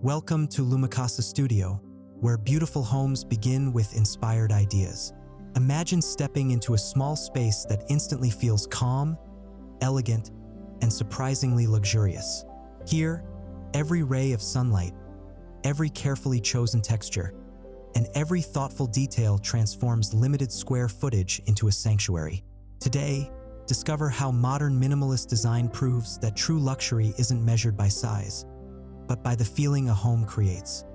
Welcome to LUMACASA Studio, where beautiful homes begin with inspired ideas. Imagine stepping into a small space that instantly feels calm, elegant, and surprisingly luxurious. Here, every ray of sunlight, every carefully chosen texture, and every thoughtful detail transforms limited square footage into a sanctuary. Today, discover how modern minimalist design proves that true luxury isn't measured by size, but by the feeling a home creates.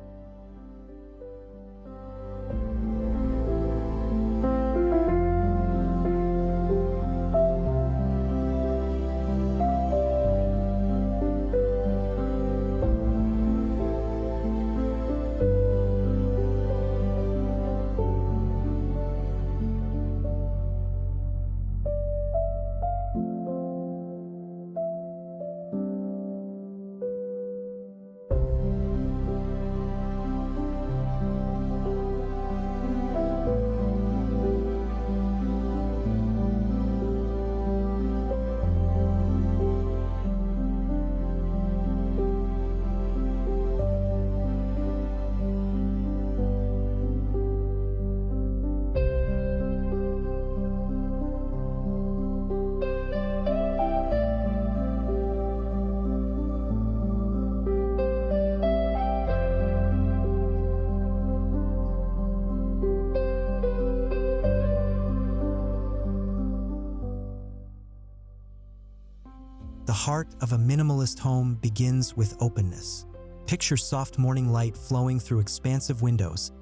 The heart of a minimalist home begins with openness. Picture soft morning light flowing through expansive windows,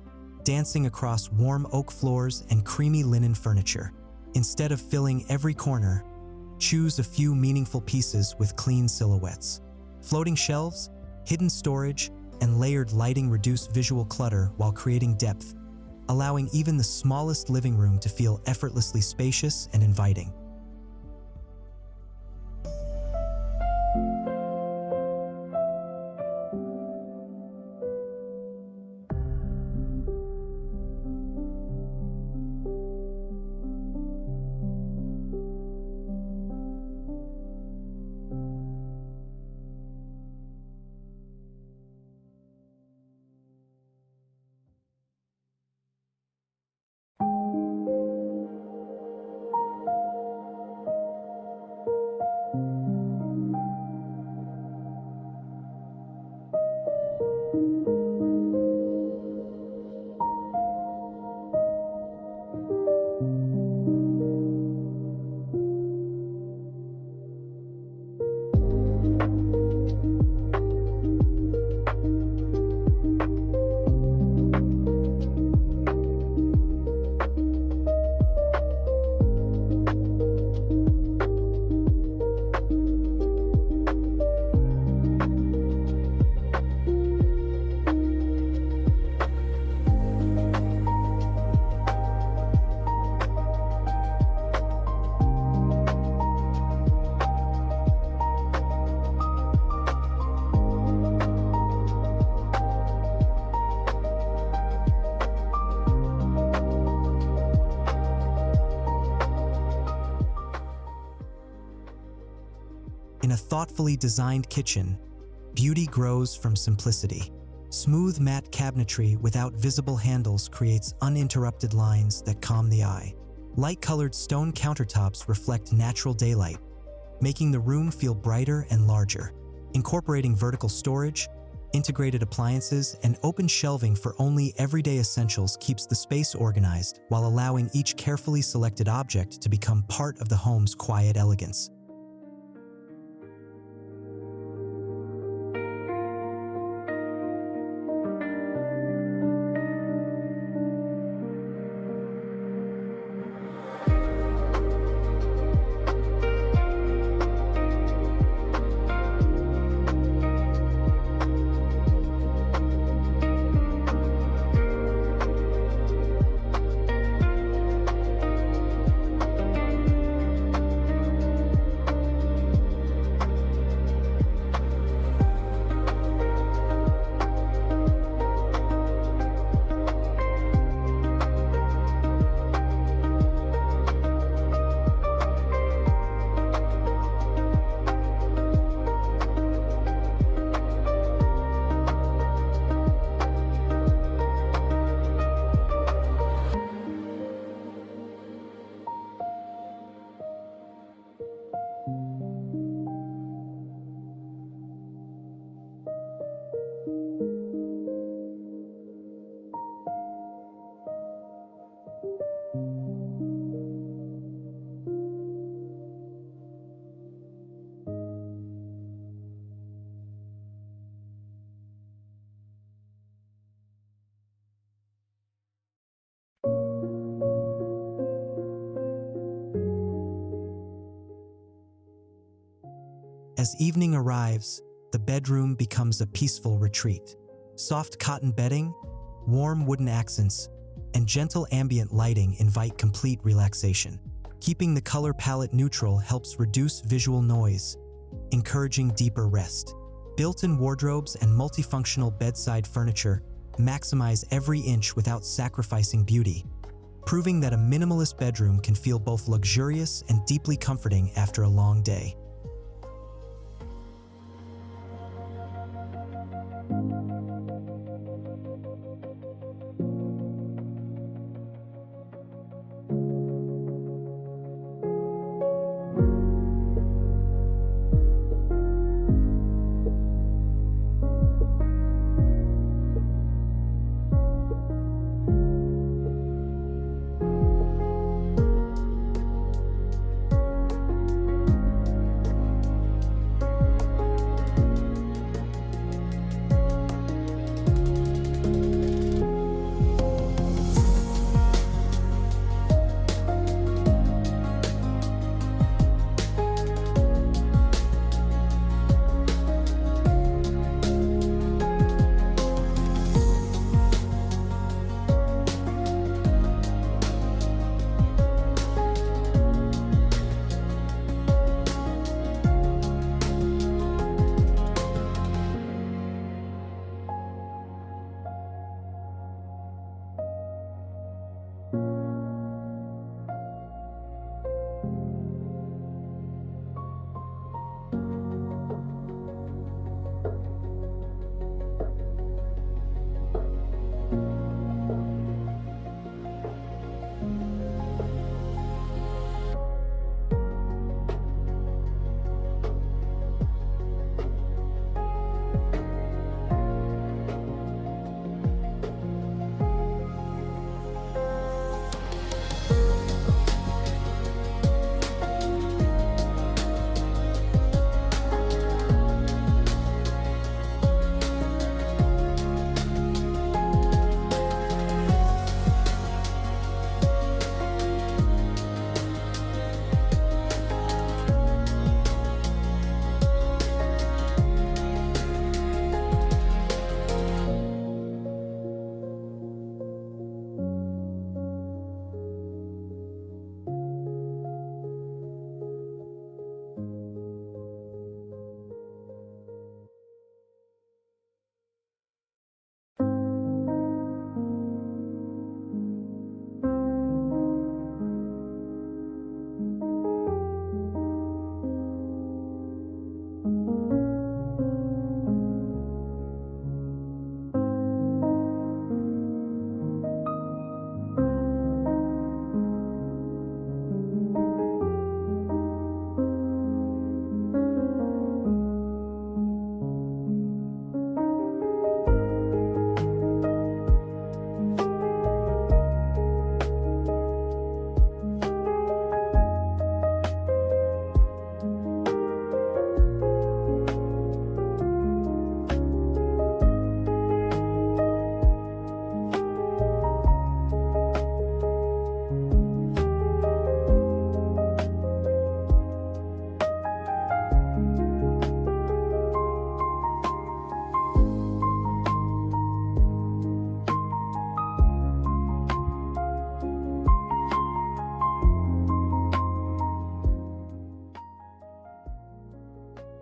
dancing across warm oak floors and creamy linen furniture. Instead of filling every corner, choose a few meaningful pieces with clean silhouettes. Floating shelves, hidden storage, and layered lighting reduce visual clutter while creating depth, allowing even the smallest living room to feel effortlessly spacious and inviting. In a thoughtfully designed kitchen, beauty grows from simplicity. Smooth matte cabinetry without visible handles creates uninterrupted lines that calm the eye. Light-colored stone countertops reflect natural daylight, making the room feel brighter and larger. Incorporating vertical storage, integrated appliances, and open shelving for only everyday essentials keeps the space organized while allowing each carefully selected object to become part of the home's quiet elegance. As evening arrives, the bedroom becomes a peaceful retreat. Soft cotton bedding, warm wooden accents, and gentle ambient lighting invite complete relaxation. Keeping the color palette neutral helps reduce visual noise, encouraging deeper rest. Built-in wardrobes and multifunctional bedside furniture maximize every inch without sacrificing beauty, proving that a minimalist bedroom can feel both luxurious and deeply comforting after a long day.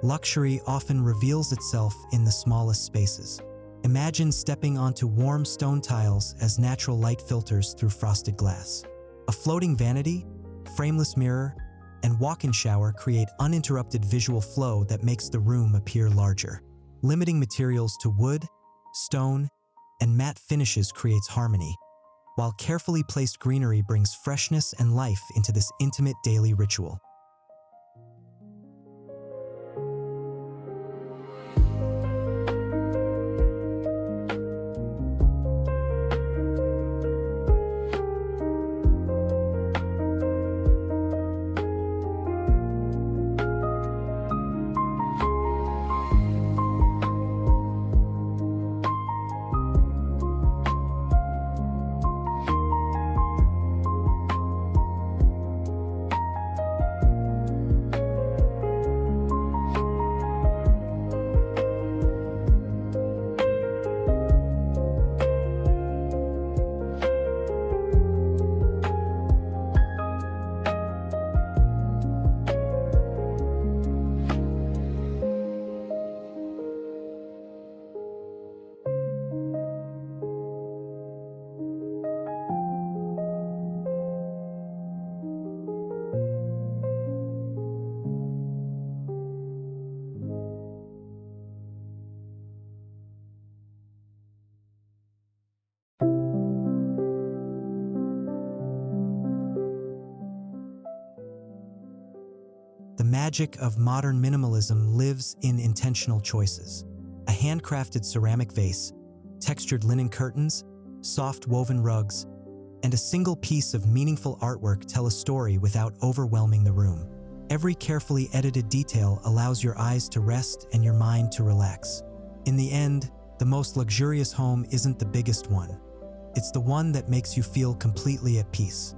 Luxury often reveals itself in the smallest spaces. Imagine stepping onto warm stone tiles as natural light filters through frosted glass. A floating vanity, frameless mirror, and walk-in shower create uninterrupted visual flow that makes the room appear larger. Limiting materials to wood, stone, and matte finishes creates harmony, while carefully placed greenery brings freshness and life into this intimate daily ritual. magic of modern minimalism lives in intentional choices. A handcrafted ceramic vase, textured linen curtains, soft woven rugs, and a single piece of meaningful artwork tell a story without overwhelming the room. Every carefully edited detail allows your eyes to rest and your mind to relax. In the end, the most luxurious home isn't the biggest one. It's the one that makes you feel completely at peace.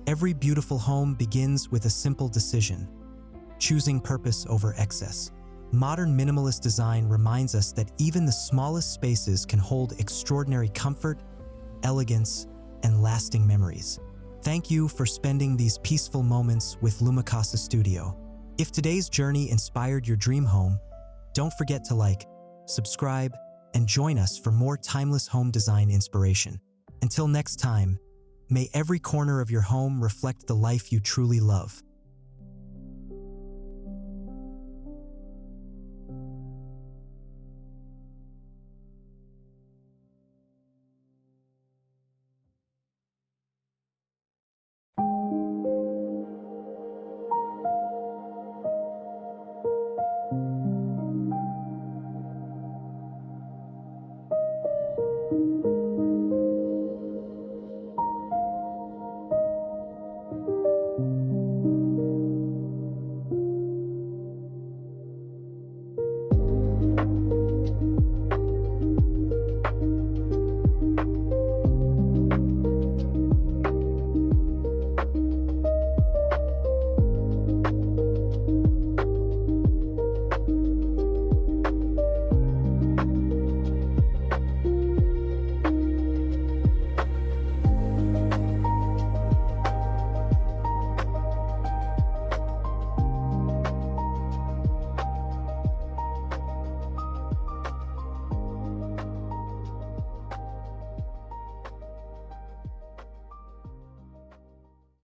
Every beautiful home begins with a simple decision: choosing purpose over excess. Modern minimalist design reminds us that even the smallest spaces can hold extraordinary comfort, elegance, and lasting memories. Thank you for spending these peaceful moments with LUMACASA Studio. If today's journey inspired your dream home, don't forget to like, subscribe, and join us for more timeless home design inspiration. Until next time, may every corner of your home reflect the life you truly love.